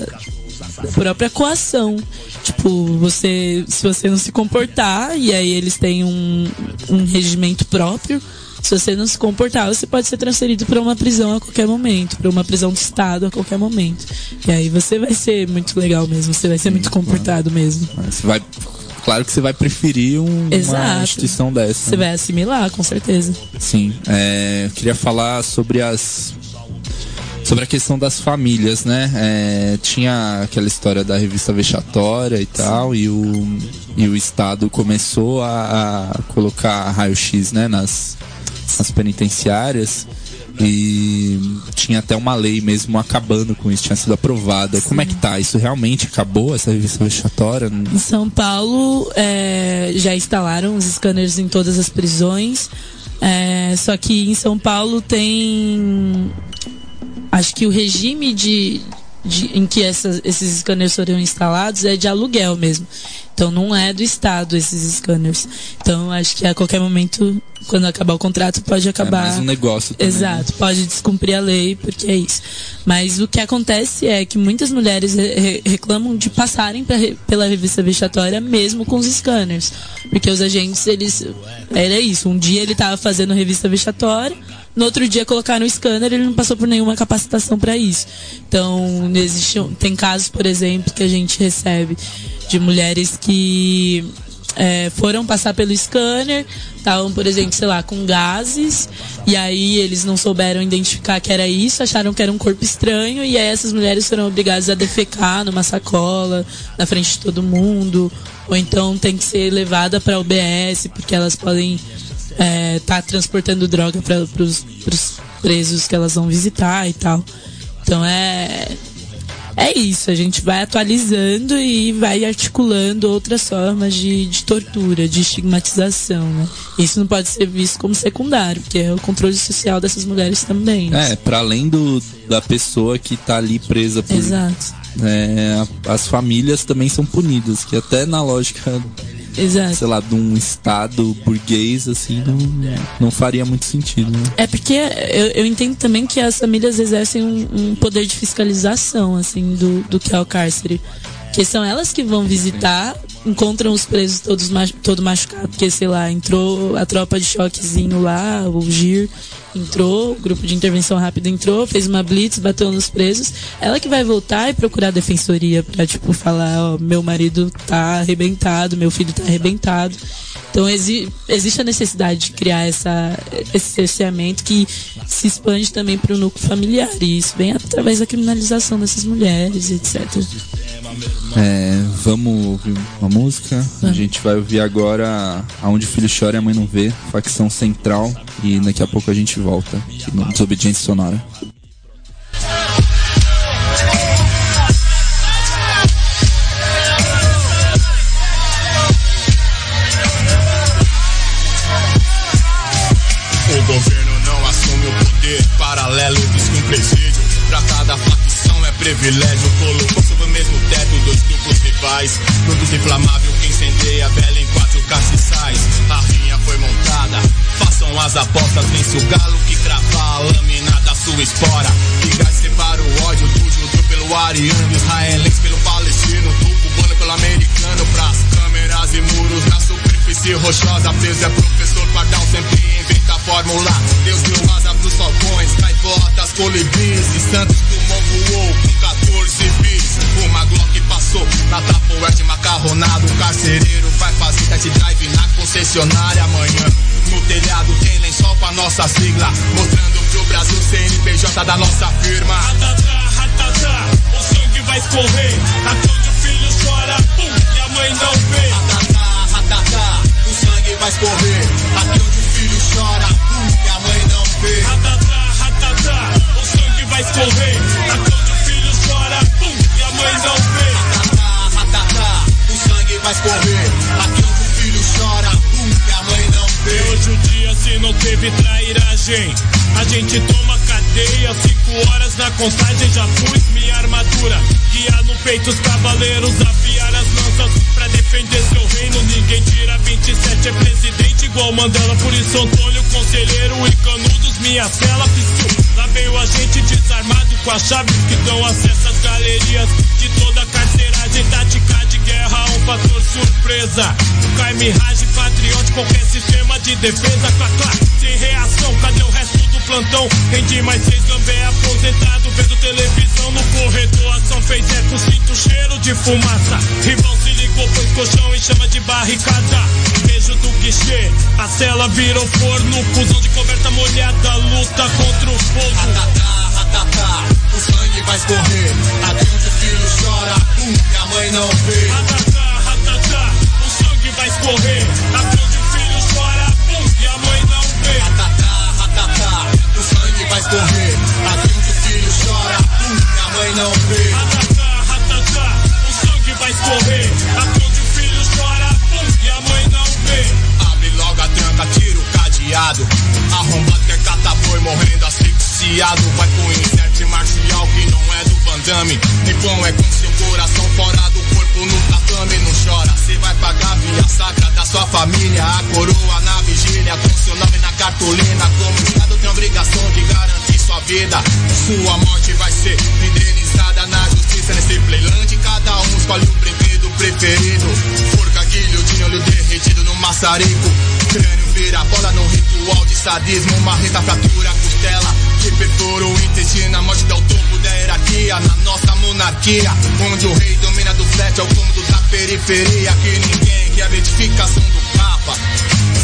própria coação. Tipo, se você não se comportar, e aí eles têm um regimento próprio, se você não se comportar, você pode ser transferido para uma prisão a qualquer momento, para uma prisão do Estado a qualquer momento. E aí você vai ser muito legal mesmo, você vai ser muito comportado mesmo. Claro que você vai preferir uma instituição dessa. Você vai assimilar, com certeza. Sim. Eu queria falar sobre a questão das famílias, né? Tinha aquela história da revista vexatória e tal, e o Estado começou a colocar raio-x, né, nas penitenciárias, e tinha até uma lei mesmo acabando com isso, tinha sido aprovada. Sim. Como é que tá? Isso realmente acabou, essa revista vexatória? Em São Paulo já instalaram os scanners em todas as prisões, só que em São Paulo tem... Acho que o regime em que esses scanners foram instalados é de aluguel mesmo. Então não é do Estado esses scanners. Então acho que a qualquer momento, quando acabar o contrato, pode acabar. É mais um negócio também. Exato, pode descumprir a lei, porque é isso. Mas o que acontece é que muitas mulheres reclamam de passarem pela revista vexatória mesmo com os scanners. Porque os agentes, era isso. Um dia ele estava fazendo revista vexatória, no outro dia colocaram o scanner, ele não passou por nenhuma capacitação para isso. Então, tem casos, por exemplo, que a gente recebe de mulheres que foram passar pelo scanner, estavam, por exemplo, sei lá, com gases, e aí eles não souberam identificar que era isso, acharam que era um corpo estranho, e aí essas mulheres foram obrigadas a defecar numa sacola, na frente de todo mundo, ou então tem que ser levada para a UBS, porque elas podem tá transportando droga para os presos que elas vão visitar e tal. Então é isso, a gente vai atualizando e vai articulando outras formas de tortura, de estigmatização, né? Isso não pode ser visto como secundário, porque é o controle social dessas mulheres também. Né? Para além da pessoa que tá ali presa por... Exato. As famílias também são punidas, que até na lógica... Exato. Sei lá, de um estado burguês, assim, não faria muito sentido, né? É porque eu entendo também que as famílias exercem um poder de fiscalização, assim, do que é o cárcere. Porque são elas que vão visitar, encontram os presos todo machucado, porque, sei lá, entrou a tropa de choquezinho lá, o GIR entrou, o grupo de intervenção rápida entrou, fez uma blitz, bateu nos presos. Ela que vai voltar e procurar a defensoria pra, tipo, falar, ó, meu marido tá arrebentado, meu filho tá arrebentado. Então existe a necessidade de criar esse cerceamento que se expande também para o núcleo familiar, e isso vem através da criminalização dessas mulheres, etc. Vamos ouvir uma música. A gente vai ouvir agora Aonde o Filho Chora e a Mãe Não Vê, Facção Central, e daqui a pouco a gente volta aqui no Desobediência Sonora. O governo não assume o poder. poder paralelo diz que um presídio pra cada facção é privilégio. Colocou sob o mesmo teto dois grupos rivais. Produto inflamável que incendeia a vela em 4 castiçais. A rinha foi montada, façam as apostas. Vence o galo que cravar a lâmina da sua espora. Que gás separa o ódio do judeu pelo ariano, israelense pelo palestino, do cubano pelo americano. Pras câmeras e muros na superfície rochosa. Preso é professor Pardal, sempre inventa a fórmula. Deus deu asa pros falcões, gaivotas, colibris. E Santos Dumont voou com 14 bis. Uma Glock passou na Tapoeste macarronado. Um carcereiro vai fazer test drive na concessionária amanhã. No telhado tem lençol com a nossa sigla, mostrando pro Brasil CNPJ da nossa firma. Ratatá, ratatá, o sangue vai escorrer. Aqui onde o filho chora, pum, e a mãe não vê. Ratatá, ratatá, o sangue vai escorrer. Aqui onde o filho chora, pum, e a mãe não vê. Ratatá, ratatá, o sangue vai escorrer. Aqui onde o filho chora, pum, e a mãe não vê. Ratatá, ratatá, o sangue vai escorrer. Aqui onde o filho chora, pum, e a mãe não vê. E hoje o dia se não teve trairagem, a gente toma cadeia. 5 horas na contagem, já pus minha armadura. Guiar no peito os cavaleiros, afiar as lanças pra defender seu reino. Ninguém tira 27, é presidente igual Mandela. Por isso Antônio, conselheiro e canudos, minha cela piscou. Lá veio a gente desarmado com as chaves que dão acesso às galerias de toda a carceragem. Tática de guerra, um fator surpresa. Cai miragem, patriótico, qualquer sistema de defesa. Clá, clá, sem reação, cadê o resto do plantão? Rendi mais 6 gambé aposentado, vendo televisão no corredor. Ação fez eco, sinto cheiro de fumaça. Rival se ligou, pôs colchão em chama de barricada. Beijo do guichê, a cela virou forno. Cusão de coberta molhada, luta contra o fogo. Ratatá, ratatá, o sangue vai escorrer. Aqui onde o filho chora, pum, e a mãe não vê. Ratatá, ratatá, o sangue vai escorrer. Aqui onde o filho chora, pum, e a mãe não vê. Ratatá, ratatá, o sangue vai escorrer. Aqui onde o filho chora, pum, e a mãe não vê. Ratatá, ratatá, o sangue vai escorrer. Aqui onde o filho chora, pum, e a mãe não vê. Abre logo a tranca, tira o cadeado. Arrombado que é cataboi, morrendo asfixiado. Vai com insert marcial que não é do Van Damme. Nippon é com seu coração fora do corpo no tatame. Não chora, cê vai pagar via sacra da sua família. A coroa na vigília, com seu nome na cartolina. Como o Estado tem a obrigação de garantir sua vida. Sua morte vai ser indenizada na justiça. Nesse playland cada um escolhe o brinquedo preferido. Forca, guilhotina, olho derretido no maçarico. Crânio vira bola no ritual de sadismo. Uma reta fratura, costela que perfura o intestino. A morte dá o topo da hierarquia na nossa monarquia, onde o rei domina do flat ao cômodo da periferia. Que ninguém quer a verificação do Papa.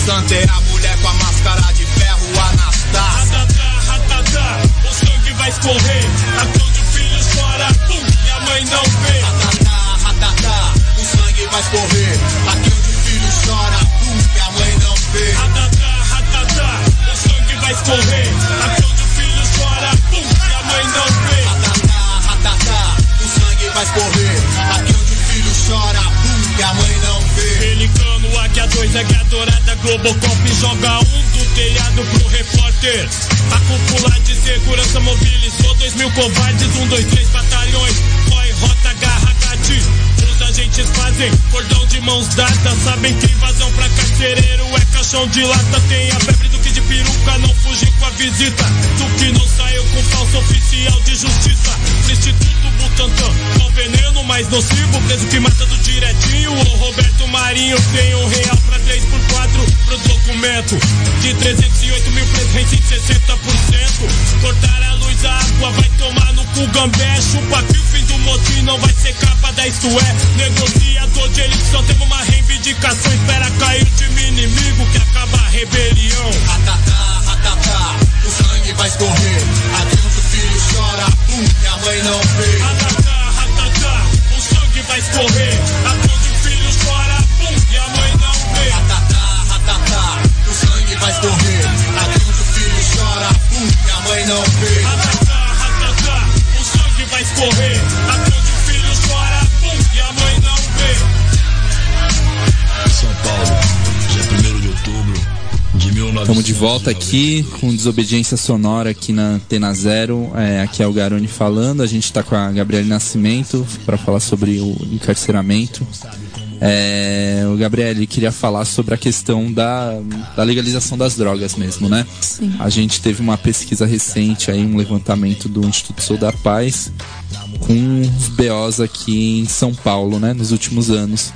Santa é a mulher com a máscara de ferro, Anastácia. Ratatá, ratatá, o sangue vai escorrer. Aqui onde o filho chora, pum, e a mãe não vê. Ratatá, ratatá, o sangue vai escorrer. Aqui onde o filho chora, pum, e a mãe não vê. Ratatá, ratatá, o sangue vai escorrer. Aqui onde o filho chora, pum, e a mãe não vê. Ratatá, ratatá, o sangue vai escorrer. Aqui onde o filho chora, pum, e a mãe não vê. Pelicano, Águia 2, Águia Dourada, Globocop joga do telhado pro repórter. A cúpula de segurança mobilizou 2.000 covardes, 1, 2, 3 batalhões. Corre, rota, garra, gati. Os agentes fazem cordão de mãos dadas. Sabem que invasão pra carcereiro é caixão de lata. Tem a febre do que de peruca, não fugir com a visita. Do que não saiu com falso oficial de justiça. No Instituto Butantan, com veneno mais nocivo. Preso que mata do direitinho. O Roberto Marinho tem R$1 pra 3x4 pro documento. De 308 mil presos, em 60%. Cortar a luz, a água vai tomar no cu, gambé. Chupa que o fim do motim não vai ser capa da isto é. Negociador de elite, só temos uma reivindicação. Espera cair o time inimigo que acaba a rebelião. Ratatá, ratatá, o sangue vai escorrer. Aqui onde o filho chora, pum, e a mãe não vê. Ratatá, ratatá, o sangue vai escorrer. Aqui onde o filho chora, pum, e a mãe não vê. Ratatá, ratatá, o sangue vai escorrer. Aqui onde o filho chora, pum, e a mãe não vê. Ratatá, ratatá, o sangue vai escorrer. Aqui onde o filho chora, pum, e a mãe não vê. São Paulo, dia 1º de outubro de 19... Estamos de volta aqui com Desobediência Sonora aqui na Antena Zero. Aqui é o Garoni falando. A gente tá com a Gabriele Nascimento para falar sobre o encarceramento. O Gabriele queria falar sobre a questão da legalização das drogas mesmo, né? Sim. A gente teve uma pesquisa recente aí, um levantamento do Instituto Sou da Paz com os BOs aqui em São Paulo, né? Nos últimos anos.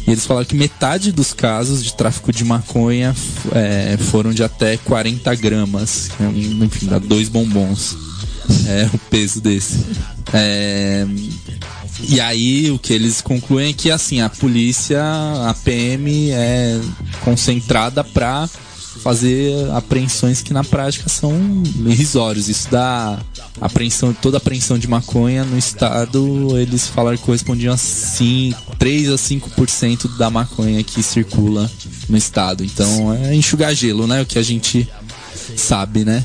E eles falaram que metade dos casos de tráfico de maconha foram de até 40 gramas. Enfim, dá 2 bombons. O peso desse. E aí o que eles concluem é que assim, a polícia, a PM é concentrada para fazer apreensões que na prática são irrisórios. Isso dá toda a apreensão de maconha no estado, eles falaram que correspondiam a 3 a 5% da maconha que circula no estado. Então é enxugar gelo, né? O que a gente sabe, né?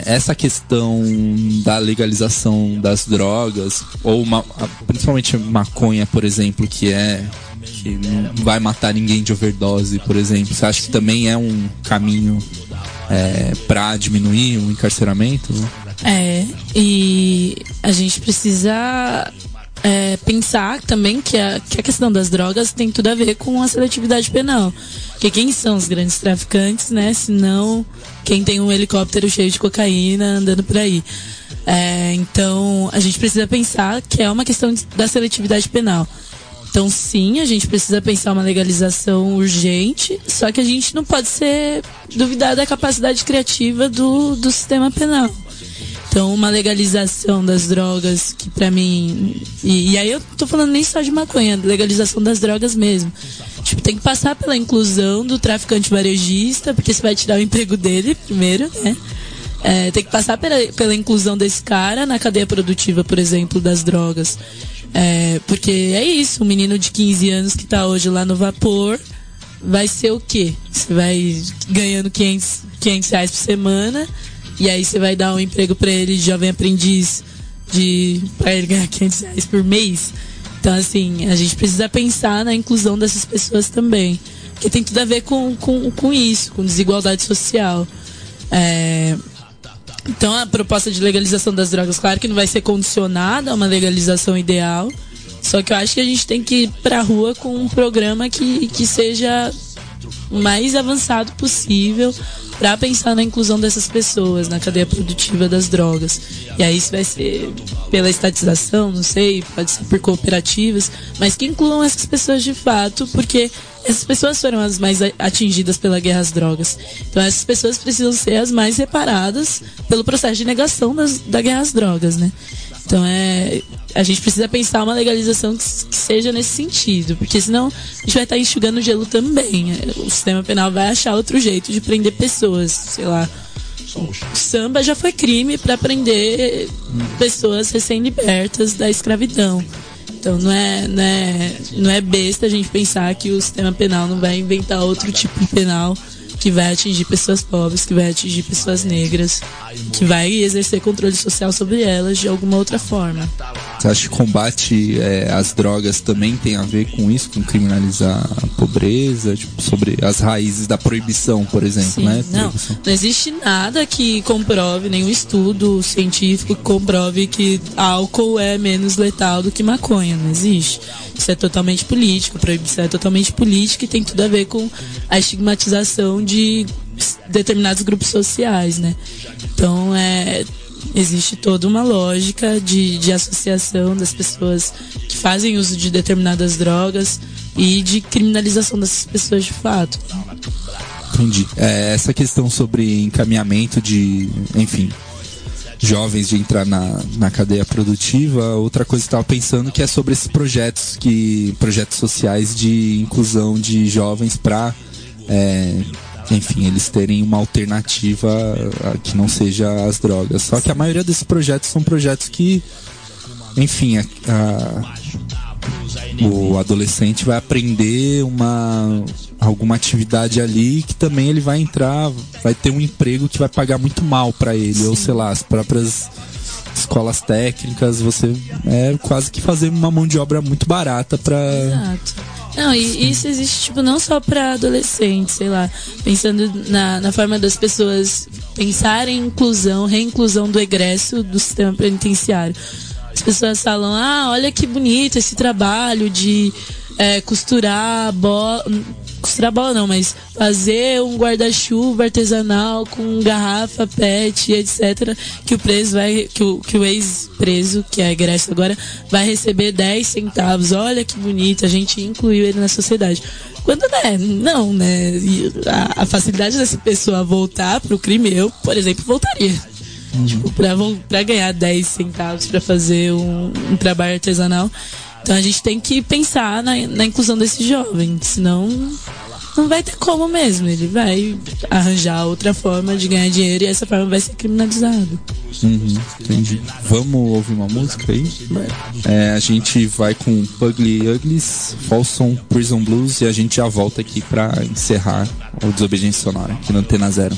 Essa questão da legalização das drogas, ou principalmente maconha, por exemplo, que não vai matar ninguém de overdose, por exemplo, você acha que também é um caminho para diminuir o encarceramento? E a gente precisa pensar também que a questão das drogas tem tudo a ver com a seletividade penal. Porque quem são os grandes traficantes, né? Se não quem tem um helicóptero cheio de cocaína andando por aí. Então, a gente precisa pensar que é uma questão da seletividade penal. Então, sim, a gente precisa pensar uma legalização urgente, só que a gente não pode duvidar da capacidade criativa do sistema penal. Então, uma legalização das drogas, que pra mim... E aí eu tô falando nem só de maconha, legalização das drogas mesmo. Tipo, tem que passar pela inclusão do traficante varejista, porque você vai tirar o emprego dele primeiro, né? Tem que passar pela inclusão desse cara na cadeia produtiva, por exemplo, das drogas. Porque é isso, um menino de 15 anos que tá hoje lá no vapor, vai ser o quê? Você vai ganhando 500 reais por semana... E aí você vai dar um emprego pra ele de jovem aprendiz pra ele ganhar 500 reais por mês. Então, assim, a gente precisa pensar na inclusão dessas pessoas também. Porque tem tudo a ver com isso, com desigualdade social. Então, a proposta de legalização das drogas, claro que não vai ser condicionada a uma legalização ideal. Só que eu acho que a gente tem que ir pra rua com um programa que seja o mais avançado possível para pensar na inclusão dessas pessoas na cadeia produtiva das drogas. E aí isso vai ser pela estatização, não sei, pode ser por cooperativas, mas que incluam essas pessoas de fato, porque essas pessoas foram as mais atingidas pela guerra às drogas. Então essas pessoas precisam ser as mais reparadas pelo processo de negação da guerra às drogas, né? Então a gente precisa pensar uma legalização que seja nesse sentido, porque senão a gente vai estar enxugando gelo também. O sistema penal vai achar outro jeito de prender pessoas, sei lá. O samba já foi crime para prender pessoas recém-libertas da escravidão. Então não é besta a gente pensar que o sistema penal não vai inventar outro tipo de penal que vai atingir pessoas pobres, que vai atingir pessoas negras, que vai exercer controle social sobre elas de alguma outra forma. Você acha que combate às drogas também tem a ver com isso, com criminalizar a pobreza, tipo, sobre as raízes da proibição, por exemplo? Sim, né? Não existe nada que comprove, nenhum estudo científico que comprove que álcool é menos letal do que maconha, não existe. Isso é totalmente político, a proibição é totalmente política e tem tudo a ver com a estigmatização de determinados grupos sociais, né? Então, existe toda uma lógica de associação das pessoas que fazem uso de determinadas drogas e de criminalização dessas pessoas de fato. Entendi. Essa questão sobre encaminhamento de, enfim, jovens de entrar na cadeia produtiva, outra coisa que eu estava pensando que é sobre esses projetos sociais de inclusão de jovens para enfim, eles terem uma alternativa que não seja as drogas. Só que a maioria desses projetos são projetos que, enfim, o adolescente vai aprender alguma atividade ali que também ele vai entrar, vai ter um emprego que vai pagar muito mal para ele. Sim. Ou sei lá, as próprias escolas técnicas, você quase que fazer uma mão de obra muito barata para... Exato. Não, e isso existe, tipo, não só pra adolescentes, sei lá, pensando na forma das pessoas pensarem em inclusão, reinclusão do egresso do sistema penitenciário. As pessoas falam, olha que bonito esse trabalho de costurar bola não, mas fazer um guarda-chuva artesanal com garrafa, pet, etc, que o preso que o ex-preso, que é egresso agora, vai receber 10 centavos. Olha que bonito, a gente incluiu ele na sociedade. Quando não, né? A facilidade dessa pessoa voltar pro crime, eu, por exemplo, voltaria. Tipo, pra ganhar 10 centavos pra fazer um trabalho artesanal. Então a gente tem que pensar na inclusão desse jovem, senão não vai ter como mesmo. Ele vai arranjar outra forma de ganhar dinheiro e essa forma vai ser criminalizada. Entendi. Vamos ouvir uma música aí? A gente vai com Ugly Uglies, Folsom Prison Blues e a gente já volta aqui pra encerrar o Desobediência Sonora aqui no Antena Zero.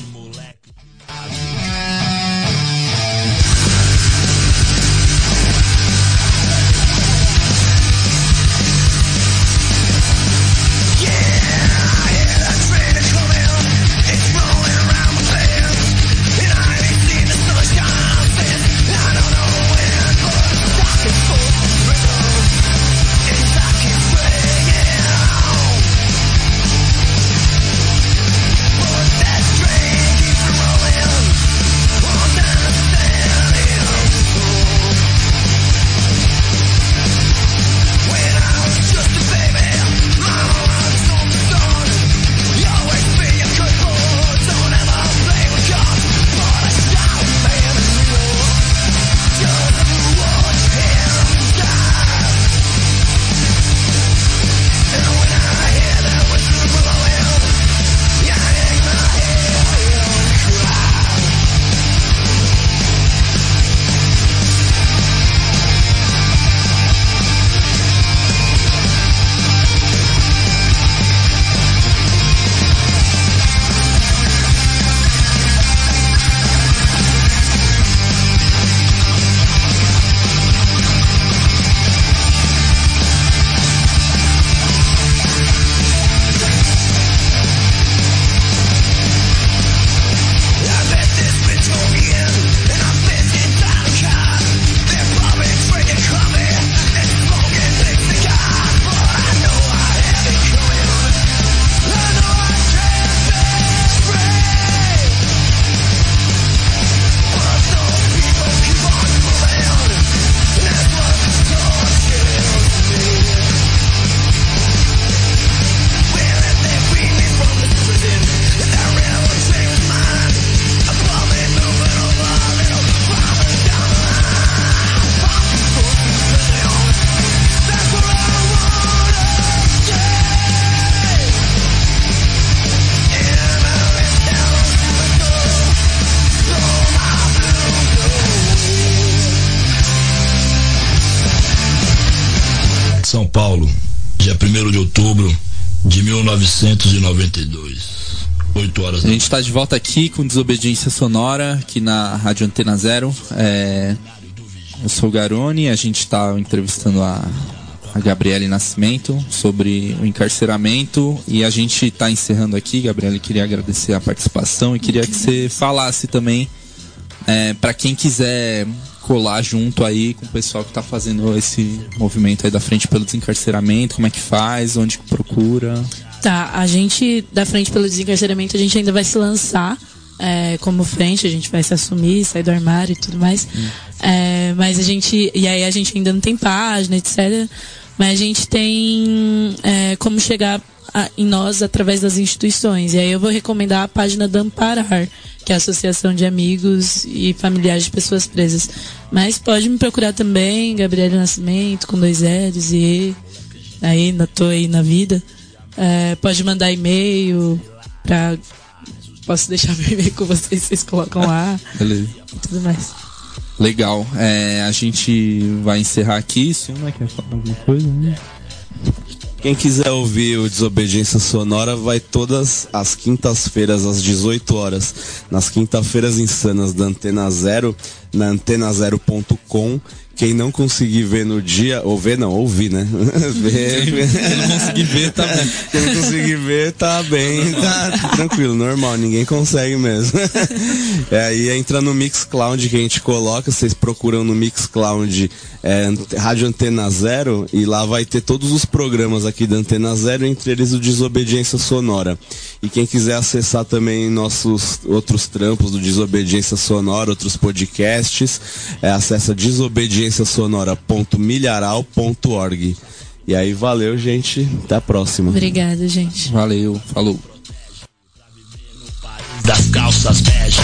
São Paulo, dia 1º de outubro de 1992, 8 horas da A gente está de volta aqui com Desobediência Sonora, aqui na Rádio Antena Zero. Eu sou o Garone, a gente está entrevistando a Gabriele Nascimento sobre o encarceramento e a gente está encerrando aqui. Gabriele, queria agradecer a participação e queria que você falasse também para quem quiser colar junto aí com o pessoal que está fazendo esse movimento aí da Frente pelo Desencarceramento, como é que faz, onde que procura? Tá, a gente da Frente pelo Desencarceramento, a gente ainda vai se lançar como frente, a gente vai se assumir, sair do armário e tudo mais. Mas a gente ainda não tem página, etc. Mas a gente tem como chegar em nós através das instituições. E aí eu vou recomendar a página da Amparar, que é a Associação de Amigos e Familiares de Pessoas Presas. Mas pode me procurar também, Gabriele Nascimento, com 2 L's e E. Aí, tô aí na vida. Pode mandar e-mail pra... Posso deixar meu e-mail com vocês colocam lá. Beleza. E tudo mais. Legal. A gente vai encerrar aqui. Suna, quer falar alguma coisa? Né? Quem quiser ouvir o Desobediência Sonora vai todas as quintas-feiras às 18 horas nas Quinta-feiras Insanas da Antena Zero, na antenazero.com. Quem não conseguir ver no dia, ouvir, né? Quem não conseguir ver, tá bem. Quem não conseguir ver, tá bem, tá tranquilo, normal, ninguém consegue mesmo. Aí entra no Mixcloud que a gente coloca, vocês procuram no Mixcloud Rádio Antena Zero, e lá vai ter todos os programas aqui da Antena Zero, entre eles o Desobediência Sonora. E quem quiser acessar também nossos outros trampos do Desobediência Sonora, outros podcasts, acessa desobedienciasonora.milharal.org. E aí, valeu, gente. Até a próxima. Obrigada, gente. Valeu, falou. Das calças bege,